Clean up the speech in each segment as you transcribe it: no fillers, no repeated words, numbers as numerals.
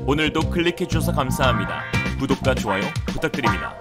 오늘도 클릭해주셔서 감사합니다. 구독과 좋아요 부탁드립니다.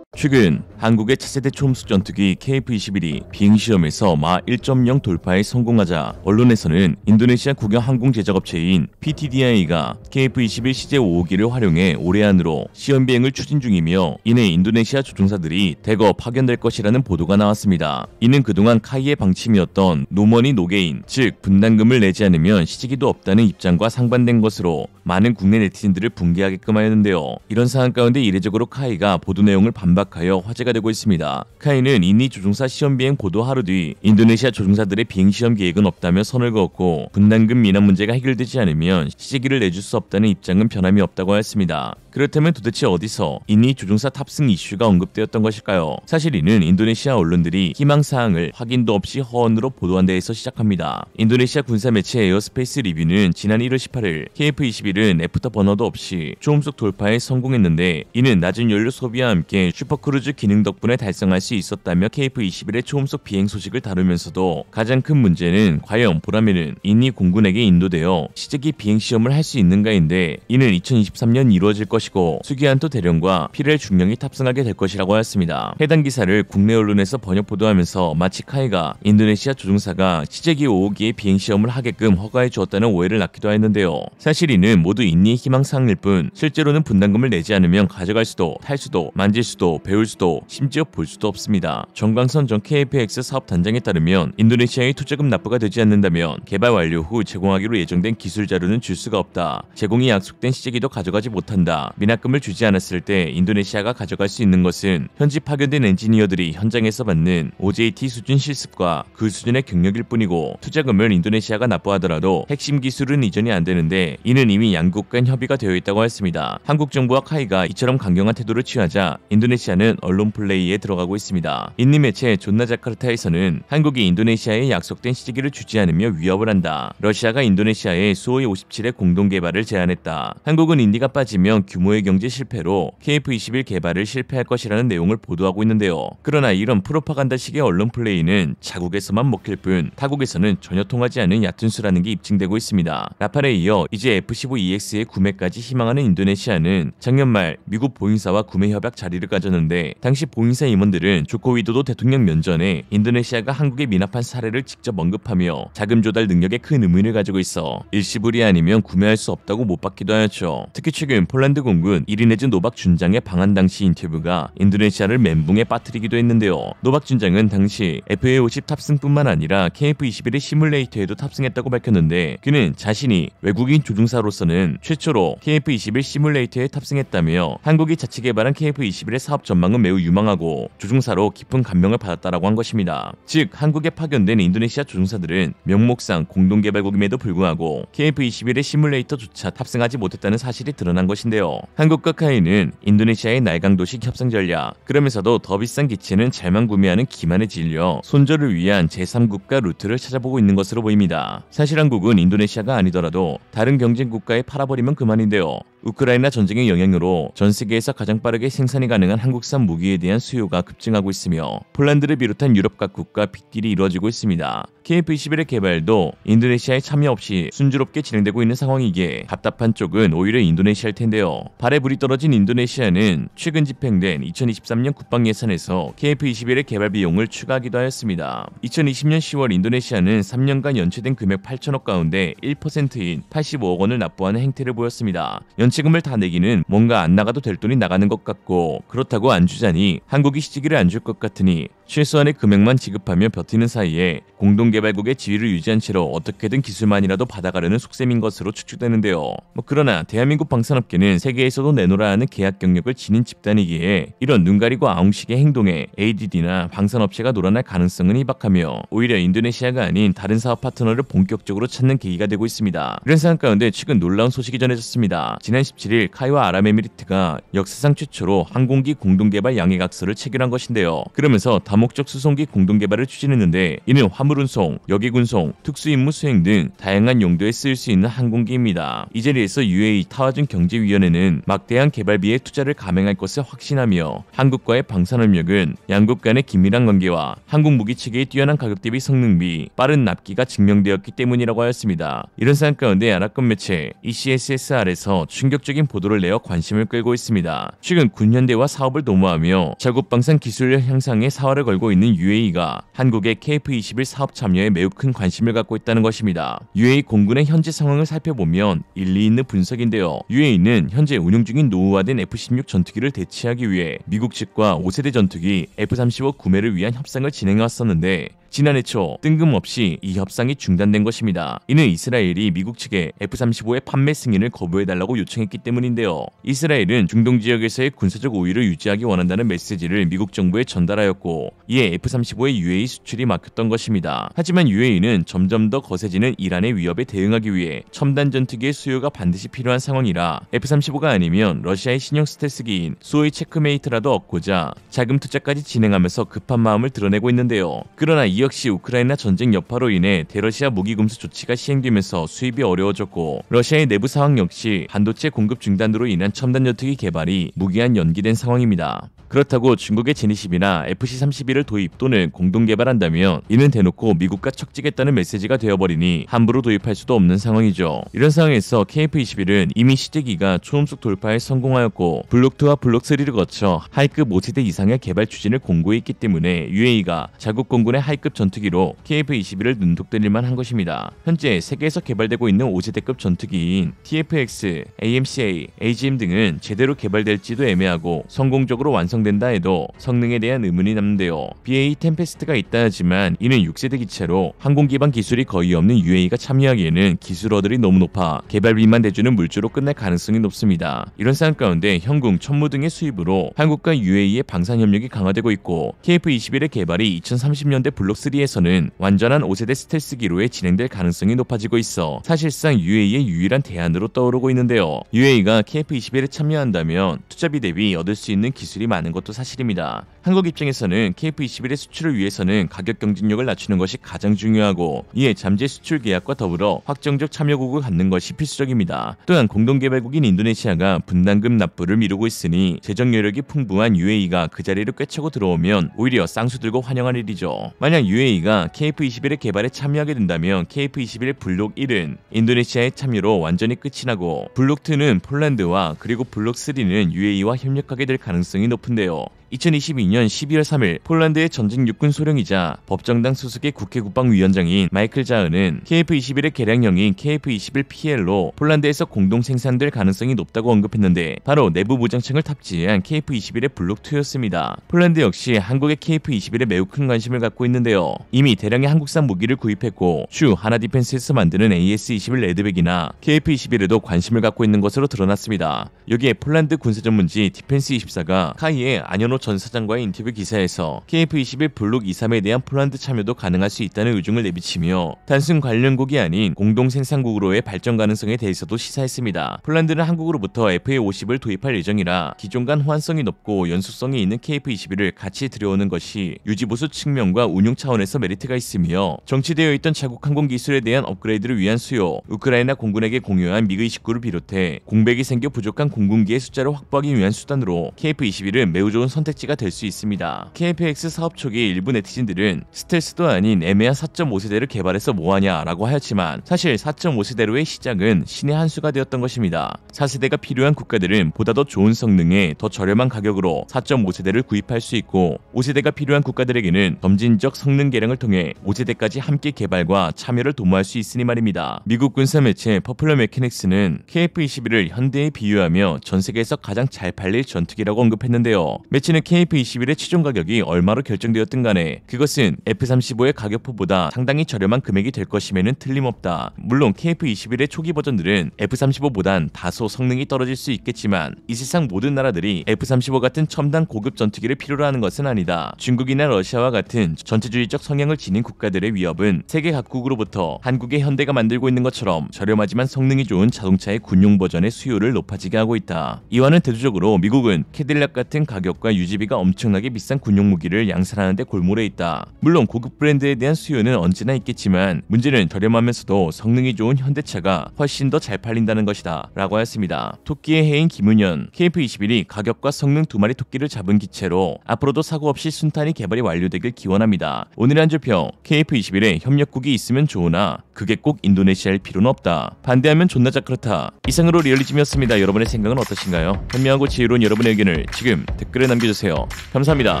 최근 한국의 차세대 초음속 전투기 KF-21이 비행시험에서 마 1.0 돌파에 성공하자 언론에서는 인도네시아 국영 항공 제작업체인 PTDI가 KF-21 CJ-5호기를 활용해 올해 안으로 시험 비행을 추진 중이며 이내 인도네시아 조종사들이 대거 파견될 것이라는 보도가 나왔습니다. 이는 그동안 카이의 방침이었던 노머니 노게인, 즉 분담금을 내지 않으면 시지기도 없다는 입장과 상반된 것으로 많은 국내 네티즌들을 붕괴하게끔 하였는데요. 이런 상황 가운데 이례적으로 카이가 보도 내용을 반박하여 화제가 되고 있습니다. 카이는 인니 조종사 시험비행 보도 하루 뒤 인도네시아 조종사들의 비행시험 계획은 없다며 선을 그었고 분담금 미납 문제가 해결되지 않으면 시제기를 내줄 수 없다는 입장은 변함이 없다고 하였습니다. 그렇다면 도대체 어디서 인니 조종사 탑승 이슈가 언급되었던 것일까요? 사실 이는 인도네시아 언론들이 희망사항을 확인도 없이 허언으로 보도한 데에서 시작합니다. 인도네시아 군사 매체 에어스페이스 리뷰는 지난 1월 18일 KF-21은 애프터 버너도 없이 초음속 돌파에 성공했는데 이는 낮은 연료 소비와 함께 슈퍼크루즈 기능 덕분에 달성할 수 있었다며 KF-21의 초음속 비행 소식을 다루면서도 가장 큰 문제는 과연 보라매는 인니 공군에게 인도되어 시제기 비행 시험을 할 수 있는가인데 이는 2023년 이루어질 것이고 수기한토 대령과 피렐 중령이 탑승하게 될 것이라고 하였습니다. 해당 기사를 국내 언론에서 번역 보도하면서 마치 카이가 인도네시아 조종사가 시제기 5호기의 비행 시험을 하게끔 허가해 주었다는 오해를 낳기도 했는데요. 사실 이는 모두 인니의 희망사항일 뿐 실제로는 분담금을 내지 않으면 가져갈 수도 탈 수도 만질 수도 배울 수도 심지어 볼 수도 없습니다. 정광선 전 KFX 사업 단장에 따르면 인도네시아의 투자금 납부가 되지 않는다면 개발 완료 후 제공하기로 예정된 기술 자료는 줄 수가 없다. 제공이 약속된 시제기도 가져가지 못한다. 미납금을 주지 않았을 때 인도네시아가 가져갈 수 있는 것은 현지 파견된 엔지니어들이 현장에서 받는 OJT 수준 실습과 그 수준의 경력일 뿐이고 투자금을 인도네시아가 납부하더라도 핵심 기술은 이전이 안 되는데 이는 이미 양국 간 협의가 되어 있다고 했습니다. 한국 정부와 카이가 이처럼 강경한 태도를 취하자 인도네시아는 언론 플레이에 들어가고 있습니다. 인니 매체 존나자카르타에서는 한국이 인도네시아에 약속된 시제기를 주지 않으며 위협을 한다. 러시아가 인도네시아에 수호이 57의 공동 개발을 제안했다. 한국은 인디가 빠지면 규모의 경제 실패로 KF-21 개발을 실패할 것이라는 내용을 보도하고 있는데요. 그러나 이런 프로파간다식의 언론 플레이는 자국에서만 먹힐 뿐 타국에서는 전혀 통하지 않은 얕은 수라는 게 입증되고 있습니다. 라팔에 이어 이제 F-15EX의 구매까지 희망하는 인도네시아는 작년 말 미국 보잉사와 구매 협약 자리를 가졌는데 당시 보잉사 임원들은 조코 위도도 대통령 면전에 인도네시아가 한국에 미납한 사례를 직접 언급하며 자금 조달 능력에 큰 의문을 가지고 있어 일시불이 아니면 구매할 수 없다고 못 받기도 하였죠. 특히 최근 폴란드 공군 이리네즈 노박 준장의 방한 당시 인터뷰가 인도네시아를 멘붕에 빠뜨리기도 했는데요. 노박 준장은 당시 FA-50 탑승뿐만 아니라 KF-21의 시뮬레이터에도 탑승했다고 밝혔는데 그는 자신이 외국인 조종사로서는 최초로 KF-21 시뮬레이터에 탑승했다며 한국이 자체 개발한 KF-21의 사업 전망은 매우 유망하고 조종사로 깊은 감명을 받았다라고 한 것입니다. 즉 한국에 파견된 인도네시아 조종사들은 명목상 공동개발국임에도 불구하고 KF-21의 시뮬레이터조차 탑승하지 못했다는 사실이 드러난 것인데요. 한국과 카이는 인도네시아의 날강도식 협상 전략, 그러면서도 더 비싼 기체는 잘만 구매하는 기만에 질려 손절을 위한 제3국가 루트를 찾아보고 있는 것으로 보입니다. 사실 한국은 인도네시아가 아니더라도 다른 경쟁 국가에 팔아버리면 그만인데요. 우크라이나 전쟁의 영향으로 전 세계에서 가장 빠르게 생산이 가능한 한국산 무기에 대한 수요가 급증하고 있으며 폴란드를 비롯한 유럽 각국과 빗길이 이루어지고 있습니다. KF-21의 개발도 인도네시아의 참여 없이 순조롭게 진행되고 있는 상황이기에 답답한 쪽은 오히려 인도네시아일 텐데요. 발에 불이 떨어진 인도네시아는 최근 집행된 2023년 국방 예산에서 KF-21의 개발 비용을 추가하기도 하였습니다. 2020년 10월 인도네시아는 3년간 연체된 금액 8천억 가운데 1%인 85억 원을 납부하는 행태를 보였습니다. 연체금을 다 내기는 뭔가 안 나가도 될 돈이 나가는 것 같고 그렇다고 안 주자니 한국이 시기를 안 줄 것 같으니 최소한의 금액만 지급하며 버티는 사이에 공동개발국의 지위를 유지한 채로 어떻게든 기술만이라도 받아가려는 속셈인 것으로 추측되는데요. 그러나 대한민국 방산업계는 세계에서도 내놓으라 하는 계약 경력을 지닌 집단이기에 이런 눈 가리고 아웅식의 행동에 ADD나 방산업체가 놀아날 가능성은 희박하며 오히려 인도네시아가 아닌 다른 사업 파트너를 본격적으로 찾는 계기가 되고 있습니다. 이런 상황 가운데 최근 놀라운 소식이 전해졌습니다. 지난 17일 카이와 아랍에미리트가 역사상 최초로 항공기 공동개발 양해각서를 체결한 것인데요. 그러면서 담 다목적 수송기 공동 개발을 추진했는데 이는 화물 운송, 여객 운송, 특수임무 수행 등 다양한 용도에 쓰일 수 있는 항공기입니다. 이 자리에서 UAE 타와준 경제위원회는 막대한 개발비에 투자를 감행할 것을 확신하며 한국과의 방산협력은 양국 간의 긴밀한 관계와 한국 무기 체계의 뛰어난 가격 대비 성능비, 빠른 납기가 증명되었기 때문이라고 하였습니다. 이런 상황 가운데 아랍권 매체 ECSSR에서 충격적인 보도를 내어 관심을 끌고 있습니다. 최근 군현대와 사업을 도모하며 자국 방산 기술 향상에 사활을 걸고 있는 UAE가 한국의 KF-21 사업 참여에 매우 큰 관심을 갖고 있다는 것입니다. UAE 공군의 현재 상황을 살펴보면 일리 있는 분석인데요. UAE는 현재 운용 중인 노후화된 F-16 전투기를 대체하기 위해 미국 측과 5세대 전투기 F-35 구매를 위한 협상을 진행해왔었는데 지난해 초 뜬금없이 이 협상이 중단된 것입니다. 이는 이스라엘이 미국 측에 F-35의 판매 승인을 거부해달라고 요청했기 때문인데요. 이스라엘은 중동 지역에서의 군사적 우위를 유지하기 원한다는 메시지를 미국 정부에 전달하였고 이에 F-35의 UAE 수출이 막혔던 것입니다. 하지만 UAE는 점점 더 거세지는 이란의 위협에 대응하기 위해 첨단 전투기의 수요가 반드시 필요한 상황이라 F-35가 아니면 러시아의 신형 스텔스기인 수호이 체크메이트라도 얻고자 자금 투자까지 진행하면서 급한 마음을 드러내고 있는데요. 그러나 이 역시 우크라이나 전쟁 여파로 인해 대러시아 무기 금수 조치가 시행되면서 수입이 어려워졌고 러시아의 내부 상황 역시 반도체 공급 중단으로 인한 첨단 전투기 개발이 무기한 연기된 상황입니다. 그렇다고 중국의 제니십이나 FC-31을 도입 또는 공동 개발한다면 이는 대놓고 미국과 척지겠다는 메시지가 되어버리니 함부로 도입할 수도 없는 상황이죠. 이런 상황에서 KF-21은 이미 시제기가 초음속 돌파에 성공하였고 블록2와 블록3를 거쳐 하이급 5세대 이상의 개발 추진을 공고히 있기 때문에 UAE가 자국 공군의 하이급 전투기로 KF-21을 눈독들일만 한 것입니다. 현재 세계에서 개발되고 있는 5세대급 전투기인 TFX, AMCA, AGM 등은 제대로 개발될지도 애매하고 성공적으로 완성된다 해도 성능에 대한 의문이 남는데요. BAE 템페스트가 있다 하지만 이는 6세대 기체로 항공 기반 기술이 거의 없는 UAE가 참여하기에는 기술 허들이 너무 높아 개발비만 대주는 물주로 끝날 가능성이 높습니다. 이런 상황 가운데 현궁, 천무 등의 수입으로 한국과 UAE의 방산 협력이 강화되고 있고 KF-21의 개발이 2030년대 블록3에서는 완전한 5세대 스텔스기로에 진행될 가능성이 높아지고 있어 사실상 UAE의 유일한 대안으로 떠오르고 있는데요. UAE가 KF-21에 참여한다면 투자비 대비 얻을 수 있는 기술이 많은 것도 사실입니다. 한국 입장에서는 KF-21의 수출을 위해서는 가격 경쟁력을 낮추는 것이 가장 중요하고 이에 잠재 수출 계약과 더불어 확정적 참여국을 갖는 것이 필수적입니다. 또한 공동개발국인 인도네시아가 분담금 납부를 미루고 있으니 재정 여력이 풍부한 UAE가 그 자리를 꿰차고 들어오면 오히려 쌍수 들고 환영할 일이죠. 만약 UAE가 KF-21의 개발에 참여하게 된다면 KF-21의 블록 1은 인도네시아의 참여로 완전히 끝이 나고 블록 2는 폴란드와 그리고 블록 3는 UAE와 협력하게 될 가능성이 높은데요. 2022년 12월 3일 폴란드의 전직 육군 소령이자 법정당 소속의 국회 국방위원장인 마이클 자은은 KF-21의 개량형인 KF-21PL로 폴란드에서 공동 생산될 가능성이 높다고 언급했는데 바로 내부 무장창을 탑재한 KF-21의 블록2였습니다. 폴란드 역시 한국의 KF-21에 매우 큰 관심을 갖고 있는데요. 이미 대량의 한국산 무기를 구입했고 슈 하나디펜스에서 만드는 AS-21 레드백이나 KF-21에도 관심을 갖고 있는 것으로 드러났습니다. 여기에 폴란드 군사전문지 디펜스24가 카이의 안현호 전 사장과의 인터뷰 기사에서 KF-21 블록 2, 3에 대한 폴란드 참여도 가능할 수 있다는 의중을 내비치며 단순 관련국이 아닌 공동 생산국으로의 발전 가능성에 대해서도 시사했습니다. 폴란드는 한국으로부터 FA-50을 도입할 예정이라 기존 간 호환성이 높고 연속성이 있는 KF-21을 같이 들여오는 것이 유지보수 측면과 운용 차원에서 메리트가 있으며 정치되어 있던 자국 항공 기술에 대한 업그레이드를 위한 수요, 우크라이나 공군에게 공유한 미그-29를 비롯해 공백이 생겨 부족한 공군기의 숫자를 확보하기 위한 수단으로 KF-21은 매우 좋은 선택지가 될 수 있습니다. KF-X 사업 초기 일부 네티즌들은 스텔스도 아닌 애매한 4.5세대를 개발해서 뭐하냐 라고 하였지만 사실 4.5세대로의 시작은 신의 한 수가 되었던 것입니다. 4세대가 필요한 국가들은 보다 더 좋은 성능에 더 저렴한 가격으로 4.5세대를 구입할 수 있고 5세대가 필요한 국가들에게는 점진적 성능 개량을 통해 5세대까지 함께 개발과 참여를 도모할 수 있으니 말입니다. 미국 군사 매체 퍼플러 메케닉스는 KF-21을 현대에 비유하며 전 세계에서 가장 잘 팔릴 전투기라고 언급했는데요. 매체는 KF-21의 최종 가격이 얼마로 결정되었든 간에 그것은 F-35의 가격표보다 상당히 저렴한 금액이 될 것임에는 틀림없다. 물론 KF-21의 초기 버전들은 F-35보단 다소 성능이 떨어질 수 있겠지만 이 세상 모든 나라들이 F-35 같은 첨단 고급 전투기를 필요로 하는 것은 아니다. 중국이나 러시아와 같은 전체주의적 성향을 지닌 국가들의 위협은 세계 각국으로부터 한국의 현대가 만들고 있는 것처럼 저렴하지만 성능이 좋은 자동차의 군용 버전의 수요를 높아지게 하고 있다. 이와는 대조적으로 미국은 캐딜락 같은 가격과 유지비가 엄청나게 비싼 군용 무기를 양산하는 데 골몰해 있다. 물론 고급 브랜드에 대한 수요는 언제나 있겠지만 문제는 저렴하면서도 성능이 좋은 현대차가 훨씬 더 잘 팔린다는 것이다 라고 하였습니다. 토끼의 해인 김은현, KF-21이 가격과 성능 두 마리 토끼를 잡은 기체로 앞으로도 사고 없이 순탄히 개발이 완료되길 기원합니다. 오늘의 한 줄평, KF-21에 협력국이 있으면 좋으나 그게 꼭 인도네시아일 필요는 없다. 반대하면 존나 자크르타. 이상으로 리얼리즘이었습니다. 여러분의 생각은 어떠신가요? 현명하고 지혜로운 여러분의 의견을 지금 댓글에 남겨주세요. 감사합니다.